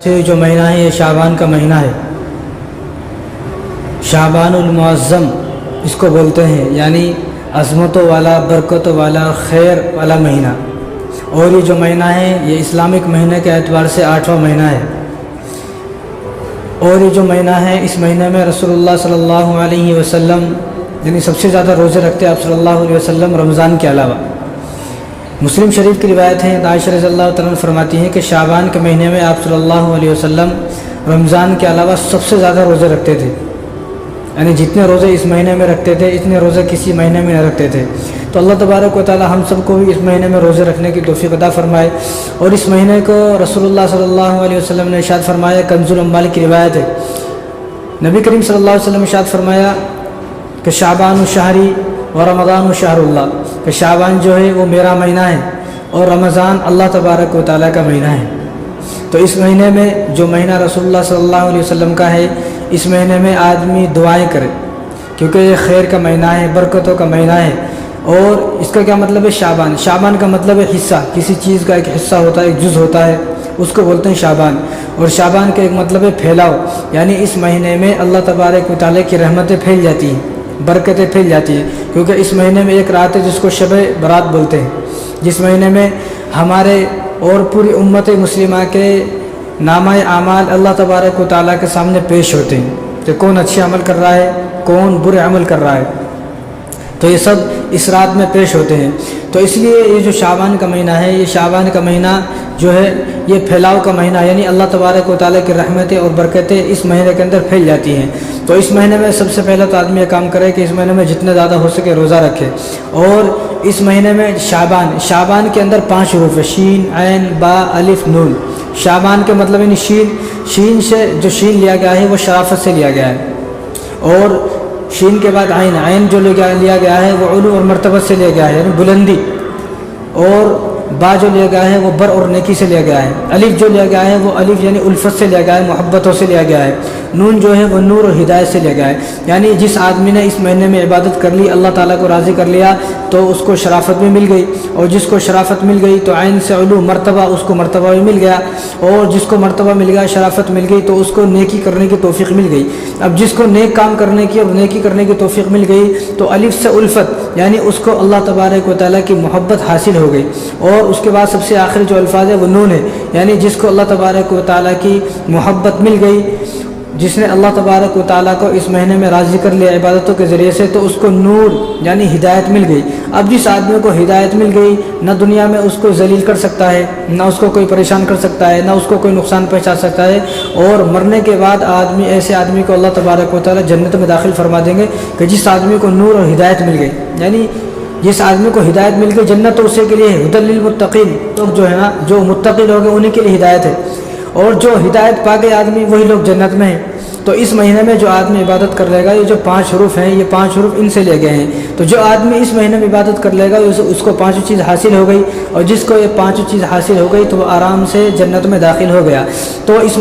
سے جو مہینہ ہے یہ شعبان کا مہینہ ہے، شعبان المعظم اس کو بولتے ہیں، یعنی عظمتوں والا، برکتوں والا، خیر والا مہینہ۔ اور یہ جو مہینہ ہے یہ اسلامک مہینے کے اعتبار سے 8واں مہینہ ہے۔ اور یہ جو مہینہ ہے اس مہینے میں رسول اللہ صلی اللہ علیہ وسلم یعنی سب سے زیادہ روزے رکھتے ہیں آپ صلی اللہ علیہ وسلم رمضان کے علاوہ۔ مسلم شریف کی روایت ہے، عائشہ رضی اللہ تعالیٰ عنہ فرماتی ہیں کہ شعبان کے مہینے میں آپ صلی اللہ علیہ وسلم رمضان کے علاوہ سب سے زیادہ روزے رکھتے تھے، یعنی جتنے روزے اس مہینے میں رکھتے تھے اتنے روزے کسی مہینے میں نہ رکھتے تھے۔ تو اللہ تبارک و تعالی ہم سب کو بھی اس مہینے میں روزے رکھنے کی توفیق عطا فرمائے۔ اور اس مہینے کو رسول اللہ صلی اللہ علیہ وسلم نے ارشاد فرمایا، کنز الاموال کی روایت ہے، نبی کریم صلی اللہ علیہ وسلم نے ارشاد فرمایا کہ شعبان شہری و رمضان شہر اللہ، کہ شعبان جو ہے وہ میرا مہینہ ہے اور رمضان اللہ تبارک و تعالیٰ کا مہینہ ہے۔ تو اس مہینے میں جو مہینہ رسول اللہ صلی اللہ علیہ وسلم کا ہے، اس مہینے میں آدمی دعائیں کرے، کیونکہ یہ خیر کا مہینہ ہے، برکتوں کا مہینہ ہے۔ اور اس کا کیا مطلب ہے؟ شعبان، شعبان کا مطلب ہے حصہ، کسی چیز کا ایک حصہ ہوتا ہے، ایک جز ہوتا ہے، اس کو بولتے ہیں شعبان۔ اور شعبان کا ایک مطلب ہے پھیلاؤ، یعنی اس مہینے میں اللہ تبارک و تعالیٰ کی رحمتیں پھیل جاتی ہیں، برکتیں پھیل جاتی ہیں، کیونکہ اس مہینے میں ایک رات ہے جس کو شب برات بولتے ہیں، جس مہینے میں ہمارے اور پوری امت مسلمہ کے نامہ اعمال اللہ تبارک و تعالیٰ کے سامنے پیش ہوتے ہیں کہ کون اچھے عمل کر رہا ہے، کون برے عمل کر رہا ہے، تو یہ سب اس رات میں پیش ہوتے ہیں۔ تو اس لیے یہ جو شعبان کا مہینہ ہے، یہ شعبان کا مہینہ جو ہے یہ پھیلاؤ کا مہینہ، یعنی اللہ تبارک و تعالیٰ کی رحمتیں اور برکتیں اس مہینے کے اندر پھیل جاتی ہیں۔ تو اس مہینے میں سب سے پہلے تو آدمی یہ کام کرے کہ اس مہینے میں جتنے زیادہ ہو سکے روزہ رکھے۔ اور اس مہینے میں شعبان کے اندر 5 حروف ہے، شین، عین، با، الف، نون۔ شعبان کے مطلب یعنی شین سے جو شین لیا گیا ہے وہ شرافت سے لیا گیا ہے، اور شین کے بعد عین جو لیا گیا ہے وہ علو اور مرتبت سے لیا گیا ہے، یعنی بلندی۔ اور با جو لیا گیا ہے وہ بر اور نیکی سے لیا گیا ہے۔ الف جو لیا گیا ہے وہ الف یعنی الفت سے لیا گیا ہے، محبتوں سے لیا گیا ہے۔ نون جو ہے وہ نور اور ہدایت سے لیا گیا ہے، یعنی جس آدمی نے اس مہینے میں عبادت کر لی، اللہ تعالیٰ کو راضی کر لیا، تو اس کو شرافت بھی مل گئی، اور جس کو شرافت مل گئی تو عین سے علو مرتبہ، اس کو مرتبہ بھی مل گیا، اور جس کو مرتبہ مل گیا، شرافت مل گئی، تو اس کو نیکی کرنے کی توفیق مل گئی۔ اب جس کو نیک کام کرنے کی اور نیکی کرنے کی توفیق مل گئی تو الف سے الفت، یعنی اس کو اللہ تبارک و تعالیٰ کی محبت حاصل ہو گئی۔ اور اس کے بعد سب سے آخری جو الفاظ ہے وہ نون ہے، یعنی جس کو اللہ تبارک و تعالیٰ کی محبت مل گئی، جس نے اللہ تبارک و تعالیٰ کو اس مہینے میں راضی کر لیا عبادتوں کے ذریعے سے، تو اس کو نور یعنی ہدایت مل گئی۔ اب جس آدمی کو ہدایت مل گئی، نہ دنیا میں اس کو ذلیل کر سکتا ہے، نہ اس کو کوئی پریشان کر سکتا ہے، نہ اس کو کوئی نقصان پہنچا سکتا ہے، اور مرنے کے بعد ایسے آدمی کو اللہ تبارک و تعالیٰ جنت میں داخل فرما دیں گے کہ جس آدمی کو نور اور ہدایت مل گئی، یعنی جس آدمی کو ہدایت مل گئی جنت تو اسی کے لیے ہے، ہدی للمتقین، لوگ جو ہے نا جو متقی لوگ ہیں انہی کے لیے ہدایت ہے، اور جو ہدایت پا گئے آدمی وہی لوگ جنت میں ہیں۔ تو اس مہینے میں جو آدمی عبادت کر لے گا، یہ جو 5 حروف ہیں، یہ 5 حروف ان سے لے گئے ہیں، تو جو آدمی اس مہینے میں عبادت کر لے گا اس کو 5 چیز حاصل ہو گئی، اور جس کو یہ 5 چیز حاصل ہو گئی تو وہ آرام سے جنت میں داخل ہو گیا۔ تو اس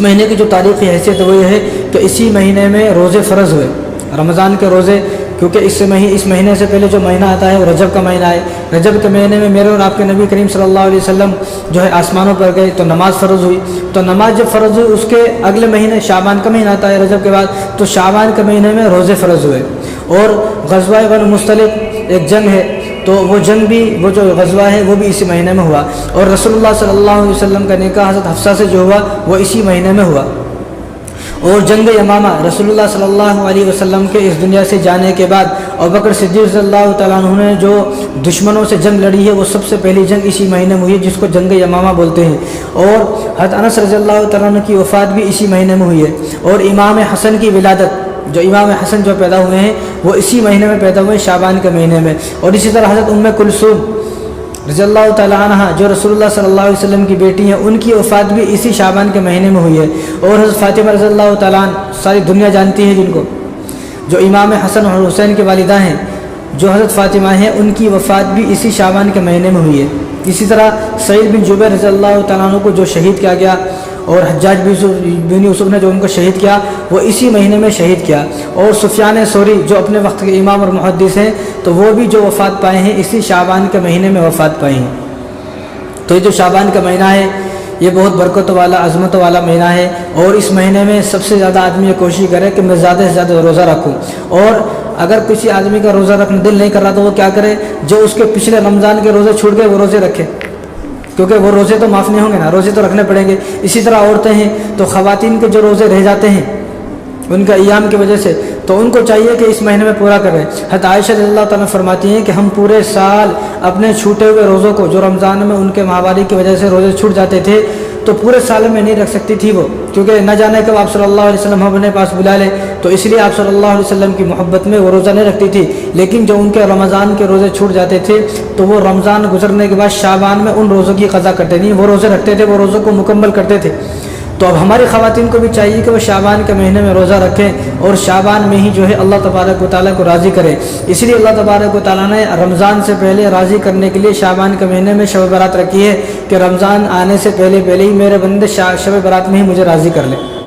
مہینے کی جو تاریخی حیثیت وہ یہ ہے کہ اسی مہینے میں روزے فرض ہوئے، رمضان کے روزے، کیونکہ اس مہینے سے پہلے جو مہینہ آتا ہے وہ رجب کا مہینہ ہے۔ رجب کے مہینے میں میرے اور آپ کے نبی کریم صلی اللہ علیہ وسلم جو ہے آسمانوں پر گئے تو نماز فرض ہوئی، تو نماز جب فرض ہوئی اس کے اگلے مہینے شعبان کا مہینہ آتا ہے رجب کے بعد، تو شعبان کے مہینے میں روزے فرض ہوئے۔ اور غزوہ بنو مصطلق ایک جنگ ہے، تو وہ جنگ بھی، وہ جو غزوہ ہے وہ بھی اسی مہینے میں ہوا، اور رسول اللہ صلی اللہ علیہ وسلم کا نکاح حضرت حفصہ سے جو ہوا وہ اسی مہینے میں ہوا۔ اور جنگ یمامہ رسول اللہ صلی اللہ علیہ وسلم کے اس دنیا سے جانے کے بعد ابوبکر صدیق رضی اللہ تعالیٰ عنہ نے جو دشمنوں سے جنگ لڑی ہے وہ سب سے پہلی جنگ اسی مہینے میں ہوئی ہے، جس کو جنگ یمامہ بولتے ہیں۔ اور حضرت انس رضی اللہ تعالیٰ عنہ کی وفات بھی اسی مہینے میں ہوئی ہے، اور امام حسن کی ولادت، جو امام حسن جو پیدا ہوئے ہیں وہ اسی مہینے میں پیدا ہوئے ہیں، شعبان کے مہینے میں۔ اور اسی طرح حضرت ام کلثوم رضی اللہ تعالیٰ عنہ جو رسول اللہ صلی اللہ علیہ وسلم کی بیٹی ہیں، ان کی وفات بھی اسی شعبان کے مہینے میں ہوئی ہے۔ اور حضرت فاطمہ رضی اللہ تعالیٰ عنہ ساری دنیا جانتی ہے جن کو، جو امام حسن اور حسین کی والدہ ہیں، جو حضرت فاطمہ ہیں، ان کی وفات بھی اسی شعبان کے مہینے میں ہوئی ہے۔ اسی طرح سعید بن جبیر رضی اللہ تعالیٰ عنہ کو جو شہید کیا گیا، اور حجاج بن یوسف نے جو ان کو شہید کیا وہ اسی مہینے میں شہید کیا۔ اور سفیان ثوری جو اپنے وقت کے امام اور محدث ہیں، تو وہ بھی جو وفات پائے ہیں اسی شعبان کے مہینے میں وفات پائے ہیں۔ تو یہ جو شعبان کا مہینہ ہے یہ بہت برکت والا عظمت والا مہینہ ہے، اور اس مہینے میں سب سے زیادہ آدمی یہ کوشش کرے کہ میں زیادہ سے زیادہ روزہ رکھوں، اور اگر کسی آدمی کا روزہ رکھنا دل نہیں کر رہا تو وہ کیا کرے، جو اس کے پچھلے رمضان کے روزے چھوٹ گئے وہ روزے رکھے، کیونکہ وہ روزے تو معاف نہیں ہوں گے نا، روزے تو رکھنے پڑیں گے۔ اسی طرح عورتیں ہیں تو خواتین کے جو روزے رہ جاتے ہیں ان کا ایام کی وجہ سے، تو ان کو چاہیے کہ اس مہینے میں پورا کریں۔ حضرت عائشہ رضی اللہ تعالیٰ فرماتی ہیں کہ ہم پورے سال اپنے چھوٹے ہوئے روزوں کو، جو رمضان میں ان کے ماہواری کی وجہ سے روزے چھوٹ جاتے تھے، تو پورے سال میں نہیں رکھ سکتی تھی وہ، کیونکہ نہ جانے کب آپ صلی اللہ علیہ وسلم ہم اپنے پاس بلا لیں، تو اس لیے آپ صلی اللہ علیہ وسلم کی محبت میں وہ روزہ نہیں رکھتی تھی۔ لیکن جو ان کے رمضان کے روزے چھوٹ جاتے تھے تو وہ رمضان گزرنے کے بعد شعبان میں ان روزوں کی قضا کرتے نہیں، وہ روزے رکھتے تھے، وہ روزوں کو مکمل کرتے تھے۔ تو اب ہماری خواتین کو بھی چاہیے کہ وہ شعبان کے مہینے میں روزہ رکھیں، اور شعبان میں ہی جو ہے اللہ تبارک و تعالیٰ کو راضی کریں۔ اس لیے اللہ تبارک و تعالیٰ نے رمضان سے پہلے راضی کرنے کے لیے شعبان کے مہینے میں شب برات رکھی ہے کہ رمضان آنے سے پہلے ہی میرے بندے شب برات میں ہی مجھے راضی کر لیں۔